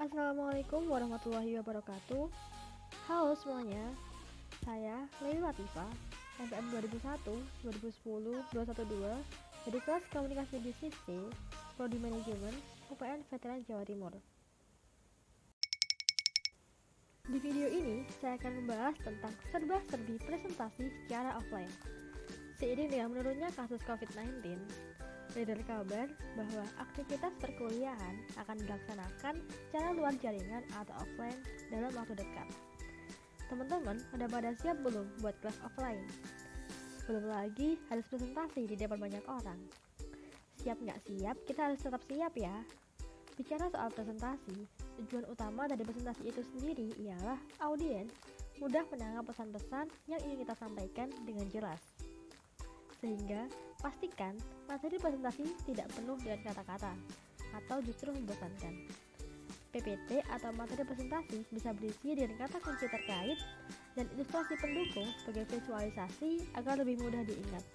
Assalamualaikum warahmatullahi wabarakatuh. Halo semuanya, saya Leila Latifa, NPM 2001, 2010, 212 dari kelas Komunikasi Bisnis C, Prodi Manajemen, UPN Veteran Jawa Timur. Di video ini, saya akan membahas tentang serba-serbi presentasi secara offline. Seiring dengan menurunnya kasus COVID-19, beredar kabar bahwa aktivitas perkuliahan akan dilaksanakan secara luar jaringan atau offline dalam waktu dekat. Teman-teman, udah pada siap belum buat kelas offline? Belum lagi harus presentasi di depan banyak orang. Siap nggak siap, kita harus tetap siap ya. Bicara soal presentasi, tujuan utama dari presentasi itu sendiri ialah audiens mudah menangkap pesan-pesan yang ingin kita sampaikan dengan jelas. Sehingga pastikan materi presentasi tidak penuh dengan kata-kata atau justru membosankan. PPT atau materi presentasi bisa berisi dengan kata kunci terkait dan ilustrasi pendukung sebagai visualisasi agar lebih mudah diingat.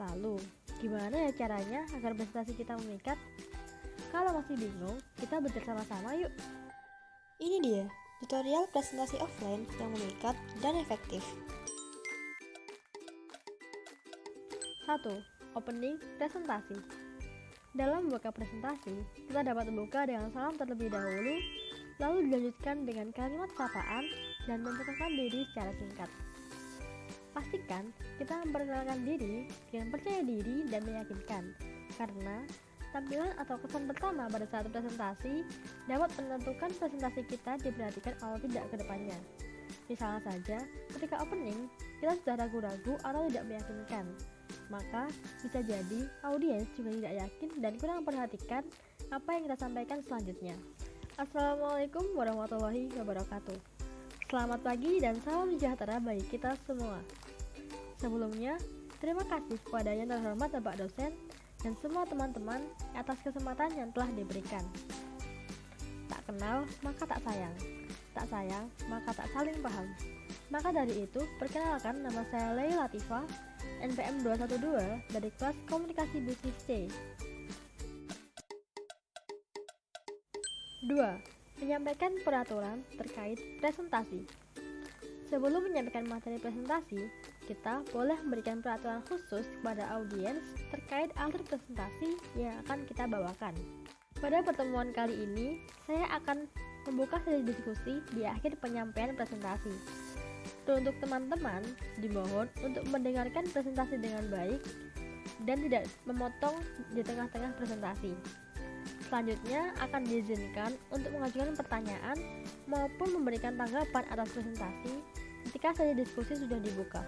Lalu, gimana ya caranya agar presentasi kita memikat? Kalau masih bingung, kita belajar sama-sama yuk. Ini dia, tutorial presentasi offline yang memikat dan efektif. 1. Opening presentasi. Dalam membuka presentasi, kita dapat membuka dengan salam terlebih dahulu, lalu dilanjutkan dengan kalimat sapaan dan memperkenalkan diri secara singkat. Pastikan kita memperkenalkan diri dengan percaya diri dan meyakinkan, karena tampilan atau kesan pertama pada saat presentasi dapat menentukan presentasi kita diperhatikan atau tidak ke depannya. Misalnya saja, ketika opening, kita sudah ragu-ragu atau tidak meyakinkan, maka bisa jadi audiens juga tidak yakin dan kurang memperhatikan apa yang kita sampaikan selanjutnya. Assalamualaikum warahmatullahi wabarakatuh. Selamat pagi dan salam sejahtera bagi kita semua. Sebelumnya, terima kasih kepada yang terhormat Bapak dosen dan semua teman-teman atas kesempatan yang telah diberikan. Tak kenal, maka tak sayang. Tak sayang, maka tak saling paham. Maka dari itu, perkenalkan, nama saya Leila Latifa, NPM 212 dari kelas Komunikasi Bisnis C. 2. Menyampaikan peraturan terkait presentasi. Sebelum menyampaikan materi presentasi, kita boleh memberikan peraturan khusus kepada audiens terkait alur presentasi yang akan kita bawakan. Pada pertemuan kali ini, saya akan membuka sesi diskusi di akhir penyampaian presentasi. Untuk teman-teman, dimohon untuk mendengarkan presentasi dengan baik dan tidak memotong di tengah-tengah presentasi. Selanjutnya akan diizinkan untuk mengajukan pertanyaan maupun memberikan tanggapan atas presentasi ketika sesi diskusi sudah dibuka.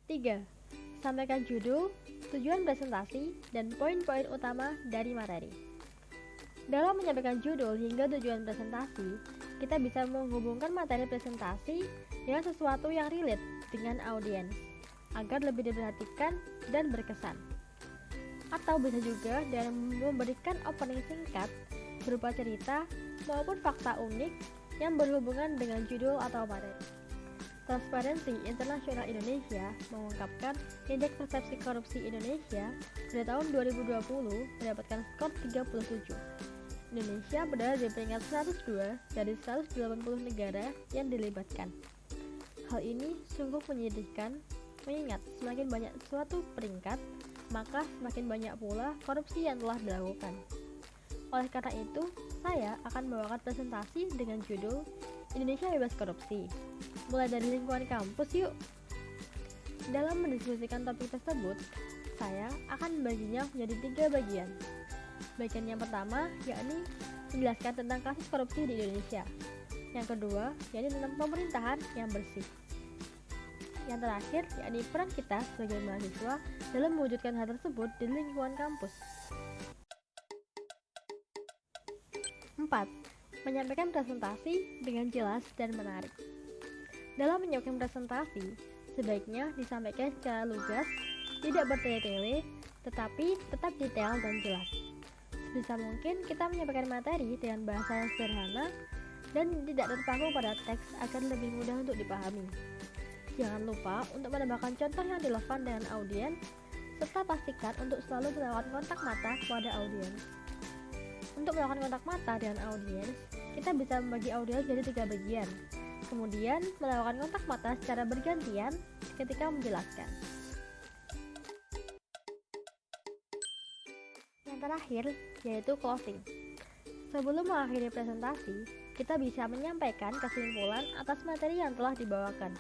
3. Sampaikan judul, tujuan presentasi, dan poin-poin utama dari materi. Dalam menyampaikan judul hingga tujuan presentasi, kita bisa menghubungkan materi presentasi dengan sesuatu yang relate dengan audiens, agar lebih diperhatikan dan berkesan. Atau bisa juga dengan memberikan opening singkat berupa cerita maupun fakta unik yang berhubungan dengan judul atau materi. Transparansi Internasional Indonesia mengungkapkan Indeks Persepsi Korupsi Indonesia pada tahun 2020 mendapatkan skor 37. Indonesia berada di peringkat 102 dari 180 negara yang dilibatkan. Hal ini sungguh menyedihkan, mengingat semakin banyak suatu peringkat, maka semakin banyak pula korupsi yang telah dilakukan. Oleh karena itu, saya akan membawakan presentasi dengan judul Indonesia Bebas Korupsi. Mulai dari lingkungan kampus yuk. Dalam mendiskusikan topik tersebut, saya akan membaginya menjadi 3 bagian. Bagian yang pertama yakni menjelaskan tentang kasus korupsi di Indonesia. Yang kedua yakni tentang pemerintahan yang bersih. Yang terakhir yakni peran kita sebagai mahasiswa dalam mewujudkan hal tersebut di lingkungan kampus. 4. Menyampaikan presentasi dengan jelas dan menarik. Dalam menyampaikan presentasi, sebaiknya disampaikan secara lugas, tidak bertele-tele, tetapi tetap detail dan jelas. Sebisa mungkin kita menyampaikan materi dengan bahasa yang sederhana dan tidak terpaku pada teks agar lebih mudah untuk dipahami. Jangan lupa untuk menambahkan contoh yang relevan dengan audiens, serta pastikan untuk selalu melakukan kontak mata kepada audiens. Untuk melakukan kontak mata dengan audiens, kita bisa membagi audiens jadi 3 bagian. Kemudian melakukan kontak mata secara bergantian ketika menjelaskan. Yang terakhir yaitu closing. Sebelum mengakhiri presentasi, kita bisa menyampaikan kesimpulan atas materi yang telah dibawakan.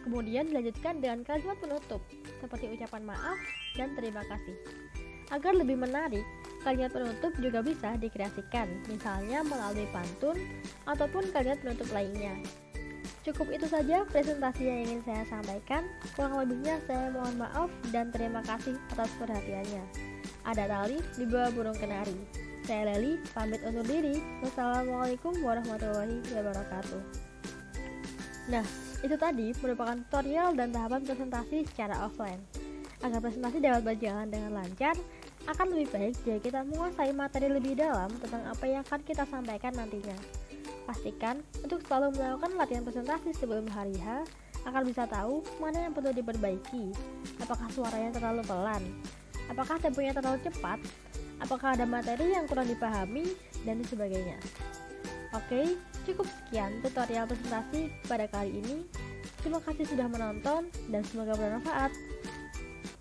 Kemudian dilanjutkan dengan kalimat penutup, seperti ucapan maaf dan terima kasih. Agar lebih menarik, kalimat penutup juga bisa dikreasikan, misalnya melalui pantun ataupun kalimat penutup lainnya. Cukup itu saja presentasi yang ingin saya sampaikan. Kurang lebihnya saya mohon maaf dan terima kasih atas perhatiannya. Ada tali di bawah burung kenari. Saya Leli, pamit undur diri. Wassalamualaikum warahmatullahi wabarakatuh. Nah, itu tadi merupakan tutorial dan tahapan presentasi secara offline. Agar presentasi dapat berjalan dengan lancar, akan lebih baik jika kita menguasai materi lebih dalam tentang apa yang akan kita sampaikan nantinya. Pastikan untuk selalu melakukan latihan presentasi sebelum hari H, agar bisa tahu mana yang perlu diperbaiki. Apakah suaranya terlalu pelan? Apakah temponya terlalu cepat? Apakah ada materi yang kurang dipahami? Dan sebagainya. Oke, cukup sekian tutorial presentasi pada kali ini. Terima kasih sudah menonton dan semoga bermanfaat.